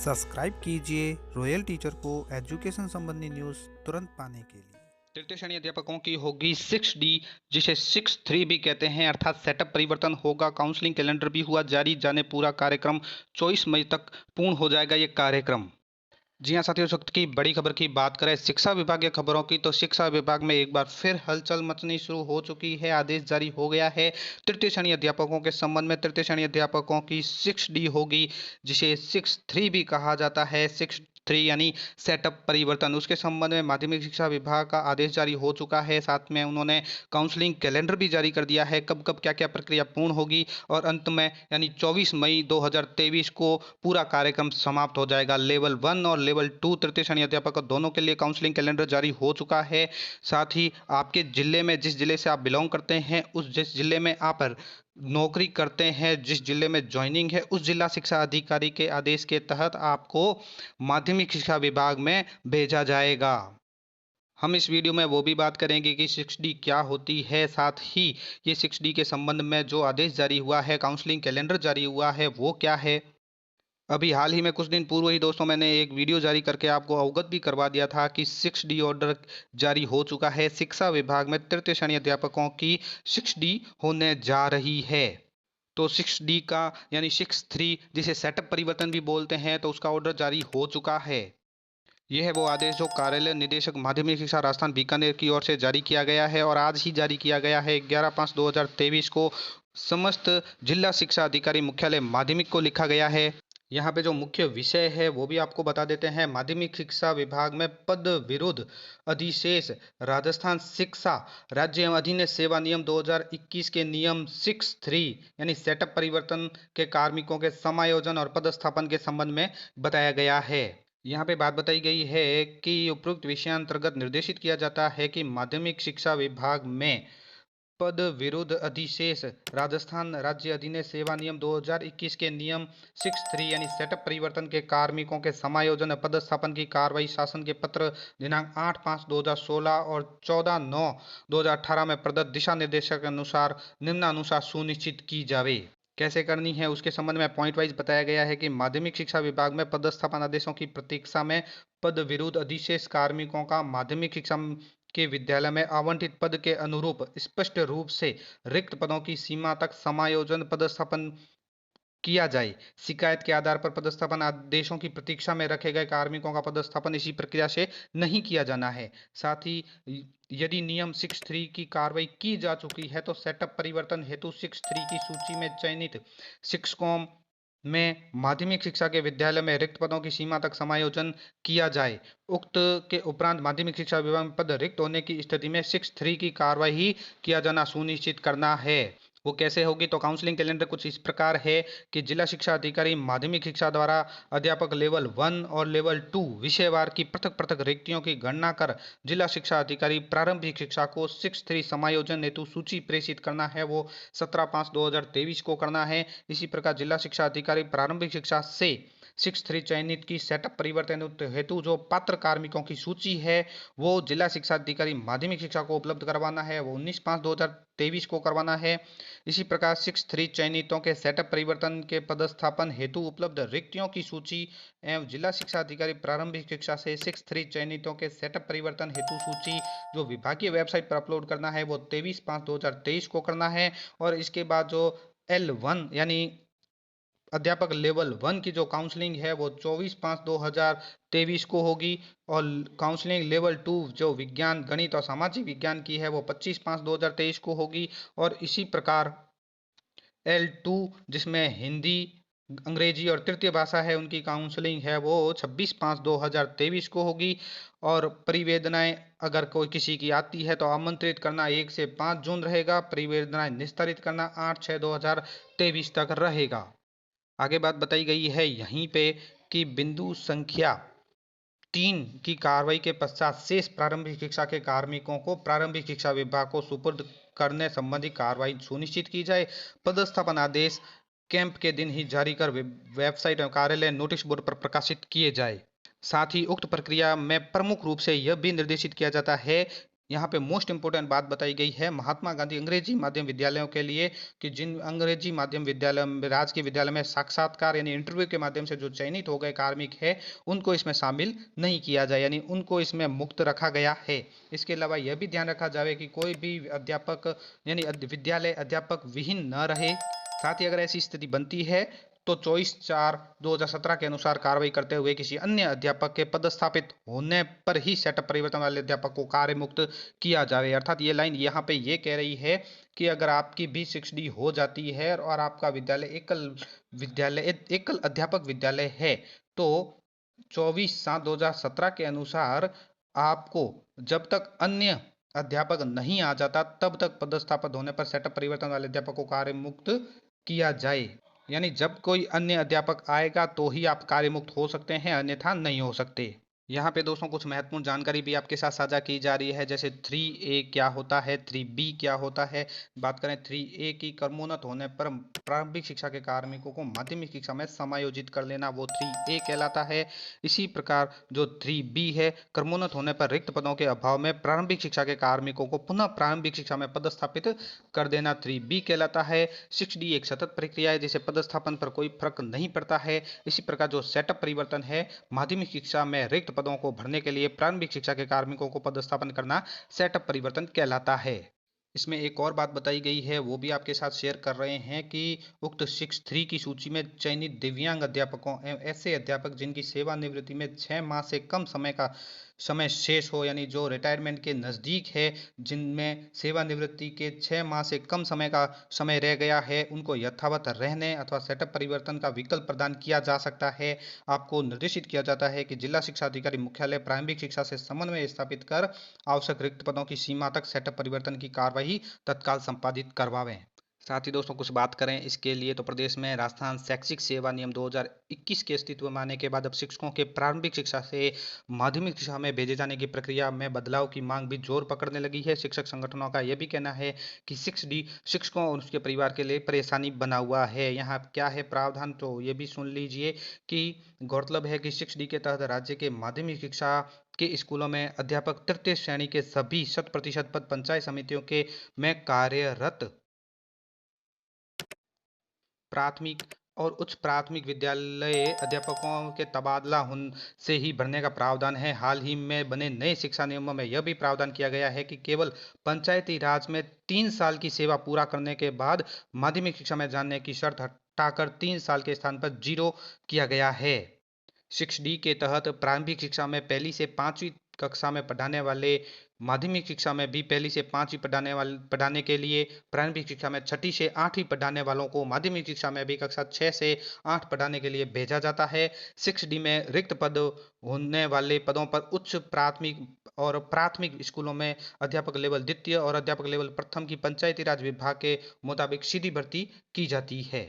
Subscribe कीजिए royal teacher को education संबंधी न्यूज़ तुरंत पाने के लिए। तृतीय श्रेणी अध्यापकों की होगी 6D, जिसे 6-3 भी कहते हैं, अर्थात सेटअप परिवर्तन होगा। काउंसलिंग कैलेंडर भी हुआ जारी, जाने पूरा कार्यक्रम 24 मई तक पूर्ण हो जाएगा ये कार्यक्रम। जी हाँ साथियों, इस वक्त की बड़ी खबर की बात करें शिक्षा विभाग की खबरों की, तो शिक्षा विभाग में एक बार फिर हलचल मचनी शुरू हो चुकी है। आदेश जारी हो गया है तृतीय श्रेणी अध्यापकों के संबंध में। तृतीय श्रेणी अध्यापकों की 6D होगी, जिसे 6-3 भी कहा जाता है। 6-3 यानी सेटअप परिवर्तन, उसके संबंध में माध्यमिक शिक्षा विभाग का आदेश जारी हो चुका है। साथ में उन्होंने काउंसलिंग कैलेंडर भी जारी कर दिया है, कब कब क्या क्या प्रक्रिया पूर्ण होगी, और अंत में यानी 24 मई 2023 को पूरा कार्यक्रम समाप्त हो जाएगा। लेवल 1 और लेवल 2 तृतीय श्रेणी अध्यापक दोनों के लिए काउंसलिंग कैलेंडर जारी हो चुका है। साथ ही आपके जिले में, जिस जिले से आप बिलोंग करते हैं, उस जिस जिले में आप नौकरी करते हैं, जिस जिले में ज्वाइनिंग है, उस जिला शिक्षा अधिकारी के आदेश के तहत आपको माध्यमिक शिक्षा विभाग में भेजा जाएगा। हम इस वीडियो में वो भी बात करेंगे कि 6D क्या होती है, साथ ही ये 6D के संबंध में जो आदेश जारी हुआ है, काउंसलिंग कैलेंडर जारी हुआ है, वो क्या है। अभी हाल ही में कुछ दिन पूर्व ही दोस्तों मैंने एक वीडियो जारी करके आपको अवगत भी करवा दिया था कि 6D ऑर्डर जारी हो चुका है। शिक्षा विभाग में तृतीय श्रेणी अध्यापकों की 6D होने जा रही है। तो 6D का यानी 6-3, जिसे सेटअप परिवर्तन भी बोलते हैं, तो उसका ऑर्डर जारी हो चुका है। यह है वो आदेश जो कार्यालय निदेशक माध्यमिक शिक्षा राजस्थान बीकानेर की ओर से जारी किया गया है, और आज ही जारी किया गया है। 11/5/2023 को समस्त जिला शिक्षा अधिकारी मुख्यालय माध्यमिक को लिखा गया है। यहाँ पे जो मुख्य विषय है वो भी आपको बता देते हैं। माध्यमिक शिक्षा विभाग में पद विरुद्ध अधिशेष राजस्थान शिक्षा राज्य एवं अधीन सेवा नियम 2021 के नियम 6-3 यानी सेटअप परिवर्तन के कार्मिकों के समायोजन और पदस्थापन के संबंध में बताया गया है। यहाँ पे बात बताई गई है कि उपरोक्त विषयांतर्गत निर्देशित किया जाता है कि माध्यमिक शिक्षा विभाग में पद विरुद्ध अधिशेष राजस्थान राज्य अधीन सेवा नियम 2021 के नियम 6-3 यानी सेटअप परिवर्तन के कार्मिकों के समायोजन पदस्थापन की कार्रवाई शासन के पत्र दिनांक 8/5/2016 और 14/9/2018 में प्रदत्त दिशा निर्देशों के अनुसार निम्नानुसार सुनिश्चित की जावे। कैसे करनी है उसके संबंध में पॉइंट वाइज बताया गया है कि माध्यमिक शिक्षा विभाग में पदस्थापन आदेशों की प्रतीक्षा में पद विरुद्ध अधिशेष कार्मिकों का माध्यमिक शिक्षा के विद्यालय में आवंटित पद के अनुरूप स्पष्ट रूप से रिक्त पदों की सीमा तक समायोजन पदस्थापन किया जाए। शिकायत के आधार पर पदस्थापन आदेशों की प्रतीक्षा में रखे गए कार्मिकों का पदस्थापन इसी प्रक्रिया से नहीं किया जाना है। साथ ही यदि नियम 6-3 की कार्रवाई की जा चुकी है तो सेटअप परिवर्तन हेतु 6-3 की सूची में चयनित शिक्षकों में माध्यमिक शिक्षा के विद्यालय में रिक्त पदों की सीमा तक समायोजन किया जाए। उक्त के उपरांत माध्यमिक शिक्षा विभाग में पद रिक्त होने की स्थिति में 6-3 की कार्रवाई किया जाना सुनिश्चित करना है। वो कैसे होगी, तो काउंसलिंग कैलेंडर कुछ इस प्रकार है कि जिला शिक्षा अधिकारी माध्यमिक शिक्षा द्वारा अध्यापक लेवल 1 और लेवल 2 विषयवार की पृथक पृथक रिक्तियों की गणना कर जिला शिक्षा अधिकारी प्रारंभिक शिक्षा को 6-3 समायोजन हेतु सूची प्रेषित करना है। वो 17/5/2023 को करना है। इसी प्रकार जिला शिक्षा अधिकारी प्रारंभिक शिक्षा से 6-3 चयनित की सेटअप परिवर्तन हेतु जो पात्र कार्मिकों की सूची है वो जिला शिक्षा अधिकारी माध्यमिक शिक्षा को उपलब्ध करवाना है। वो 19/5/2023 को करवाना है। इसी प्रकार 6-3 चयनितों के सेटअप परिवर्तन के पदस्थापन हेतु उपलब्ध रिक्तियों की सूची एवं जिला शिक्षा अधिकारी प्रारंभिक शिक्षा से 6-3 चयनितों के सेटअप परिवर्तन हेतु सूची जो विभागीय वेबसाइट पर अपलोड करना है वो 23/5/2023 को करना है। और इसके बाद जो L1 यानी अध्यापक लेवल 1 की जो काउंसलिंग है वो 24/5/2023 को होगी। और काउंसलिंग लेवल 2 जो विज्ञान गणित और सामाजिक विज्ञान की है वो 25/5/2023 को होगी। और इसी प्रकार L2 जिसमें हिंदी अंग्रेजी और तृतीय भाषा है उनकी काउंसलिंग है वो 26/5/2023 को होगी। और परिवेदनाएं अगर कोई किसी की आती है तो आमंत्रित करना 1 से 5 जून रहेगा। परिवेदनाएं निस्तारित करना 8/6/2023 तक रहेगा। आगे बात बताई गई है यहीं पे कि बिंदु संख्या 3 की कार्रवाई के पश्चात शेष प्रारंभिक शिक्षा के कार्मिकों को प्रारंभिक शिक्षा विभाग को सुपुर्द करने संबंधी कार्रवाई सुनिश्चित की जाए। पदस्थापन आदेश कैंप के दिन ही जारी कर वेबसाइट एवं कार्यालय नोटिस बोर्ड पर प्रकाशित किए जाए। साथ ही उक्त प्रक्रिया में प्रमुख रूप से यह भी निर्देशित किया जाता है यहाँ पे मोस्ट इंपोर्टेंट बात बताई गई है महात्मा गांधी अंग्रेजी माध्यम विद्यालयों के लिए कि जिन अंग्रेजी माध्यम विद्यालय राजकीय विद्यालय में साक्षात्कार यानी इंटरव्यू के माध्यम से जो चयनित हो गए कार्मिक है उनको इसमें शामिल नहीं किया जाए, यानी उनको इसमें मुक्त रखा गया है। इसके अलावा यह भी ध्यान रखा जाए कि कोई भी अध्यापक यानी विद्यालय अध्यापक विहीन न रहे। साथ ही अगर ऐसी स्थिति बनती है तो 24/4/2017 के अनुसार कार्रवाई करते हुए किसी अन्य अध्यापक के पदस्थापित होने पर ही सेटअप परिवर्तन वाले अध्यापक को कार्य मुक्त किया जाए। अर्थात ये लाइन यहाँ पे ये कह रही है कि अगर आपकी भी 6D हो जाती है और आपका विद्यालय एकल अध्यापक विद्यालय है तो 24/7/2017 के अनुसार आपको जब तक अन्य अध्यापक नहीं आ जाता तब तक पदस्थापित होने पर सेटअप परिवर्तन वाले अध्यापक को कार्य मुक्त किया जाए। यानी जब कोई अन्य अध्यापक आएगा तो ही आप कार्य मुक्त हो सकते हैं, अन्यथा नहीं हो सकते। यहाँ पे दोस्तों कुछ महत्वपूर्ण जानकारी भी आपके साथ साझा की जा रही है, जैसे 3A क्या होता है, 3B क्या होता है। बात करें 3A की, कर्मोन्नत होने पर प्रारंभिक शिक्षा के कार्मिकों को माध्यमिक शिक्षा में समायोजित कर लेना, वो 3A कहलाता है। इसी प्रकार जो 3B है, कर्मोन्नत होने पर रिक्त पदों के अभाव में प्रारंभिक शिक्षा के कार्मिकों को पुनः प्रारंभिक शिक्षा में पदस्थापित कर देना 3B कहलाता है। 6D एक सतत प्रक्रिया है जिसे पदस्थापन पर कोई फर्क नहीं पड़ता है। इसी प्रकार जो सेटअप परिवर्तन है, माध्यमिक शिक्षा में रिक्त पदों को भरने के लिए प्रारंभिक शिक्षा के कार्मिकों को पदस्थापन करना सेटअप परिवर्तन कहलाता है। इसमें एक और बात बताई गई है, वो भी आपके साथ शेयर कर रहे हैं कि उक्त 6(3) की सूची में चयनित दिव्यांग अध्यापकों एवं ऐसे अध्यापक जिनकी सेवानिवृत्ति में 6 माह से कम समय शेष हो, यानी जो रिटायरमेंट के नज़दीक है, जिनमें सेवानिवृत्ति के 6 माह से कम समय का समय रह गया है, उनको यथावत रहने अथवा सेटअप परिवर्तन का विकल्प प्रदान किया जा सकता है। आपको निर्देशित किया जाता है कि जिला शिक्षा अधिकारी मुख्यालय प्रारंभिक शिक्षा से समन्वय स्थापित कर आवश्यक रिक्त पदों की सीमा तक सेटअप परिवर्तन की कार्रवाई तत्काल संपादित करवावें। साथ ही दोस्तों कुछ बात करें इसके लिए तो प्रदेश में राजस्थान शैक्षिक सेवा नियम 2021 के अस्तित्व में आने के बाद अब शिक्षकों के प्रारंभिक शिक्षा से माध्यमिक शिक्षा में भेजे जाने की प्रक्रिया में बदलाव की मांग भी जोर पकड़ने लगी है। शिक्षक संगठनों का यह भी कहना है कि 6D शिक्षकों और उसके परिवार के लिए परेशानी बना हुआ है। यहाँ क्या है प्रावधान, तो ये भी सुन लीजिए कि गौरतलब है कि 6D के तहत राज्य के माध्यमिक शिक्षा के स्कूलों में अध्यापक तृतीय श्रेणी के सभी 100% पद पंचायत समितियों के में कार्यरत प्राथमिक और उच्च प्राथमिक विद्यालय अध्यापकों के तबादला से ही भरने का प्रावधान है। हाल ही में बने नए शिक्षा नियमों में यह भी प्रावधान किया गया है कि केवल पंचायती राज में 3 साल की सेवा पूरा करने के बाद माध्यमिक शिक्षा में जाने की शर्त हटाकर 3 साल के स्थान पर 0 किया गया है। 6D के तहत प्रारंभिक शिक्षा में पहली से 5वीं कक्षा में पढ़ाने वाले माध्यमिक शिक्षा में भी पहली से 5वीं पढ़ाने के लिए, प्रारंभिक शिक्षा में 6ठी से 8वीं पढ़ाने वालों को माध्यमिक शिक्षा में भी कक्षा 6 से 8 पढ़ाने के लिए भेजा जाता है। 6D में रिक्त पद होने वाले पदों पर उच्च प्राथमिक और प्राथमिक स्कूलों में अध्यापक लेवल द्वितीय और अध्यापक लेवल प्रथम की पंचायती राज विभाग के मुताबिक सीधी भर्ती की जाती है।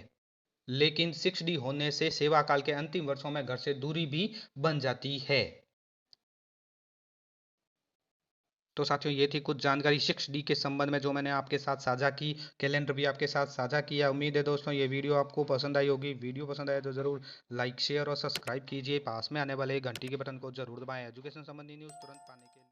लेकिन 6D होने से सेवा काल के अंतिम वर्षों में घर से दूरी भी बन जाती है। तो साथियों ये थी कुछ जानकारी 6D के संबंध में जो मैंने आपके साथ साझा की। कैलेंडर भी आपके साथ साझा किया। उम्मीद है दोस्तों ये वीडियो आपको पसंद आई होगी। वीडियो पसंद आए तो ज़रूर लाइक शेयर और सब्सक्राइब कीजिए। पास में आने वाले घंटी के बटन को जरूर दबाएं एजुकेशन संबंधी न्यूज़ तुरंत पाने के लिए।